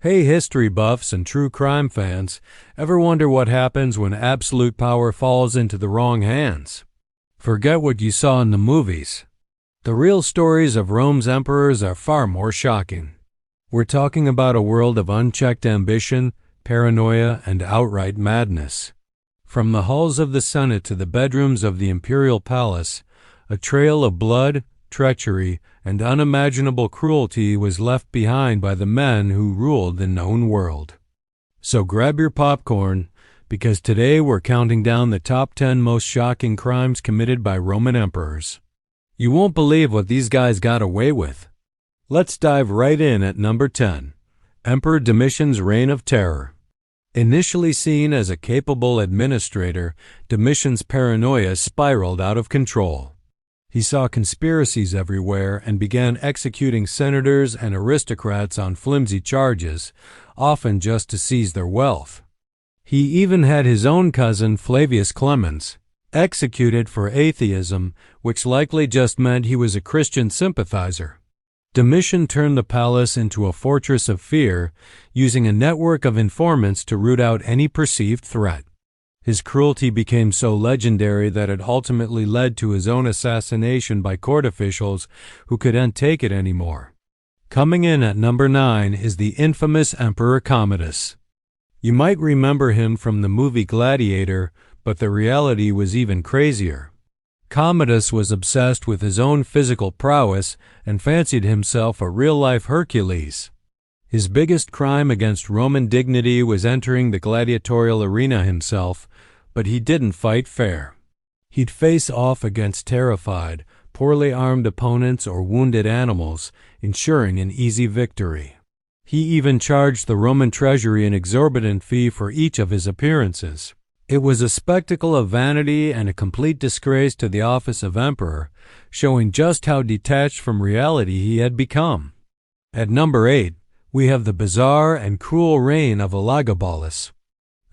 Hey, history buffs and true crime fans, ever wonder what happens when absolute power falls into the wrong hands? Forget what you saw in the movies. The real stories of Rome's emperors are far more shocking. We're talking about a world of unchecked ambition, paranoia, and outright madness. From the halls of the Senate to the bedrooms of the imperial palace, a trail of blood, treachery, and unimaginable cruelty was left behind by the men who ruled the known world. So grab your popcorn, because today we're counting down the top 10 most shocking crimes committed by Roman emperors. You won't believe what these guys got away with. Let's dive right in at number 10. Emperor Domitian's Reign of Terror. Initially seen as a capable administrator, Domitian's paranoia spiraled out of control. He saw conspiracies everywhere and began executing senators and aristocrats on flimsy charges, often just to seize their wealth. He even had his own cousin, Flavius Clemens, executed for atheism, which likely just meant he was a Christian sympathizer. Domitian turned the palace into a fortress of fear, using a network of informants to root out any perceived threat. His cruelty became so legendary that it ultimately led to his own assassination by court officials who couldn't take it anymore. Coming in at number 9 is the infamous Emperor Commodus. You might remember him from the movie Gladiator, but the reality was even crazier. Commodus was obsessed with his own physical prowess and fancied himself a real-life Hercules. His biggest crime against Roman dignity was entering the gladiatorial arena himself, but he didn't fight fair. He'd face off against terrified, poorly armed opponents or wounded animals, ensuring an easy victory. He even charged the Roman treasury an exorbitant fee for each of his appearances. It was a spectacle of vanity and a complete disgrace to the office of emperor, showing just how detached from reality he had become. At number 8, we have the bizarre and cruel reign of Elagabalus.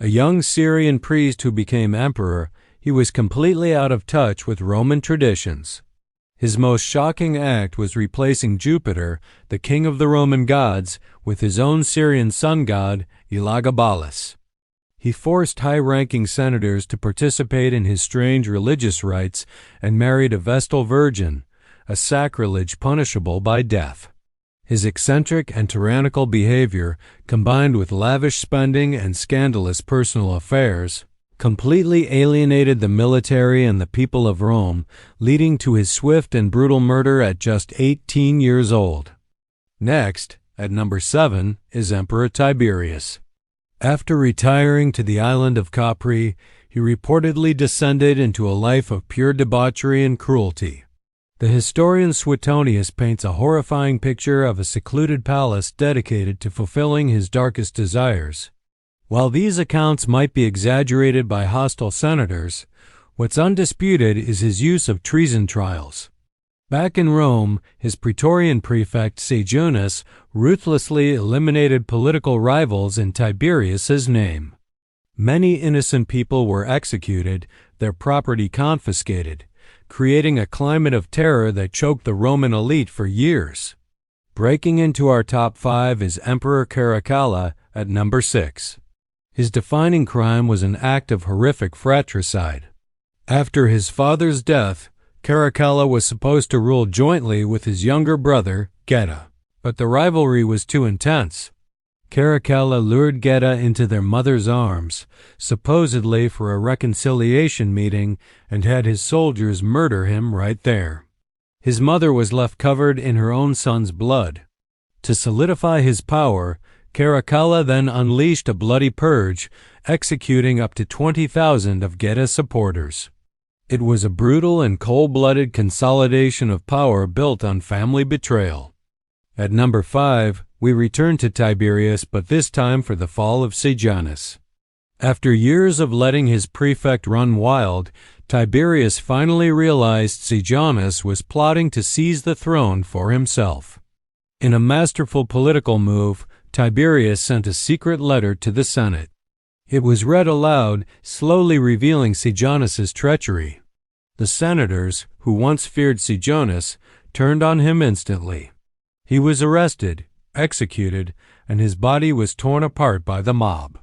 A young Syrian priest who became emperor, he was completely out of touch with Roman traditions. His most shocking act was replacing Jupiter, the king of the Roman gods, with his own Syrian sun god, Elagabalus. He forced high-ranking senators to participate in his strange religious rites and married a Vestal virgin, a sacrilege punishable by death. His eccentric and tyrannical behavior, combined with lavish spending and scandalous personal affairs, completely alienated the military and the people of Rome, leading to his swift and brutal murder at just 18 years old. Next, at number 7, is Emperor Tiberius. After retiring to the island of Capri, he reportedly descended into a life of pure debauchery and cruelty. The historian Suetonius paints a horrifying picture of a secluded palace dedicated to fulfilling his darkest desires. While these accounts might be exaggerated by hostile senators, what's undisputed is his use of treason trials. Back in Rome, his Praetorian prefect Sejanus ruthlessly eliminated political rivals in Tiberius's name. Many innocent people were executed, their property confiscated, creating a climate of terror that choked the Roman elite for years. Breaking into our top 5 is Emperor Caracalla at number 6. His defining crime was an act of horrific fratricide. After his father's death, Caracalla was supposed to rule jointly with his younger brother, Geta, but the rivalry was too intense. Caracalla lured Geta into their mother's arms, supposedly for a reconciliation meeting, and had his soldiers murder him right there. His mother was left covered in her own son's blood. To solidify his power, Caracalla then unleashed a bloody purge, executing up to 20,000 of Geta's supporters. It was a brutal and cold-blooded consolidation of power built on family betrayal. At number 5, we return to Tiberius, but this time for the fall of Sejanus. After years of letting his prefect run wild, Tiberius finally realized Sejanus was plotting to seize the throne for himself. In a masterful political move, Tiberius sent a secret letter to the Senate. It was read aloud, slowly revealing Sejanus's treachery. The senators, who once feared Sejanus, turned on him instantly. He was arrested, executed, and his body was torn apart by the mob.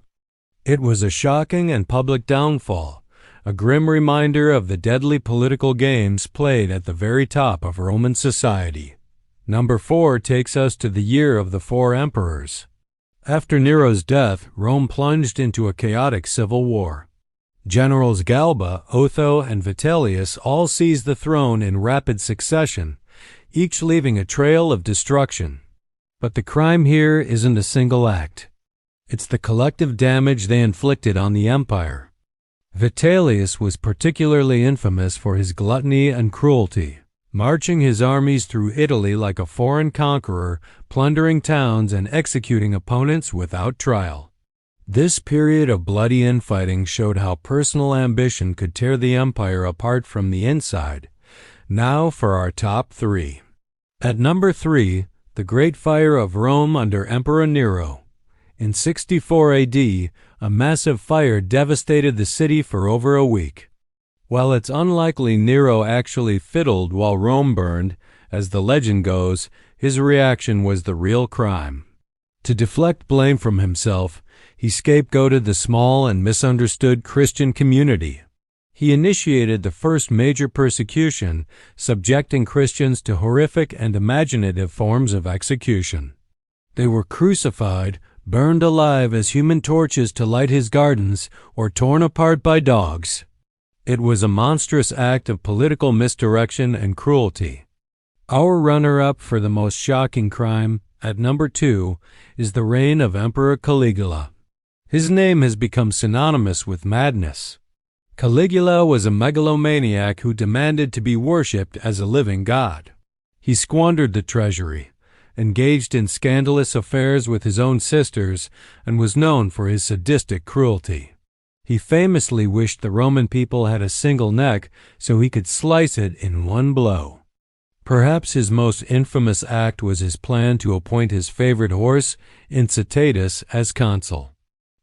It was a shocking and public downfall, a grim reminder of the deadly political games played at the very top of Roman society. Number 4 takes us to the year of the 4 emperors. After Nero's death, Rome plunged into a chaotic civil war. Generals Galba, Otho, and Vitellius all seized the throne in rapid succession, each leaving a trail of destruction. But the crime here isn't a single act. It's the collective damage they inflicted on the empire. Vitellius was particularly infamous for his gluttony and cruelty, marching his armies through Italy like a foreign conqueror, plundering towns and executing opponents without trial. This period of bloody infighting showed how personal ambition could tear the empire apart from the inside. Now for our top 3. At number 3, the Great Fire of Rome under Emperor Nero. In 64 AD, a massive fire devastated the city for over a week. While it's unlikely Nero actually fiddled while Rome burned, as the legend goes, his reaction was the real crime. To deflect blame from himself, he scapegoated the small and misunderstood Christian community. He initiated the first major persecution, subjecting Christians to horrific and imaginative forms of execution. They were crucified, burned alive as human torches to light his gardens, or torn apart by dogs. It was a monstrous act of political misdirection and cruelty. Our runner-up for the most shocking crime, at number 2, is the reign of Emperor Caligula. His name has become synonymous with madness. Caligula was a megalomaniac who demanded to be worshipped as a living god. He squandered the treasury, engaged in scandalous affairs with his own sisters, and was known for his sadistic cruelty. He famously wished the Roman people had a single neck so he could slice it in one blow. Perhaps his most infamous act was his plan to appoint his favorite horse, Incitatus, as consul.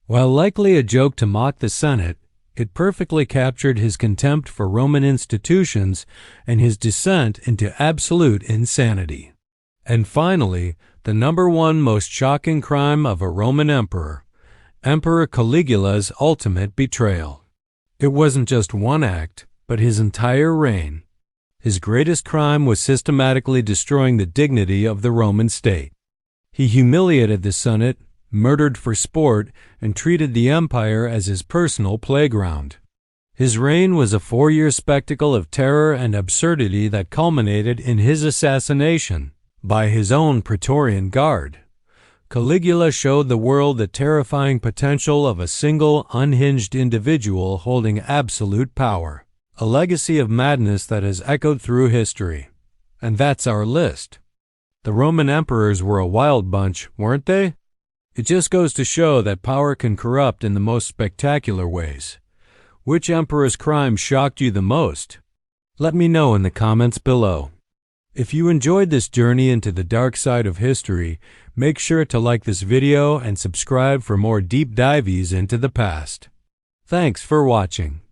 While likely a joke to mock the Senate, it perfectly captured his contempt for Roman institutions and his descent into absolute insanity. And finally, the number 1 most shocking crime of a Roman emperor, Emperor Caligula's ultimate betrayal. It wasn't just one act, but his entire reign. His greatest crime was systematically destroying the dignity of the Roman state. He humiliated the Senate, murdered for sport, and treated the empire as his personal playground. His reign was a 4-year spectacle of terror and absurdity that culminated in his assassination by his own Praetorian Guard. Caligula showed the world the terrifying potential of a single, unhinged individual holding absolute power, a legacy of madness that has echoed through history. And that's our list. The Roman emperors were a wild bunch, weren't they? It just goes to show that power can corrupt in the most spectacular ways. Which emperor's crime shocked you the most? Let me know in the comments below. If you enjoyed this journey into the dark side of history, make sure to like this video and subscribe for more deep dives into the past. Thanks for watching.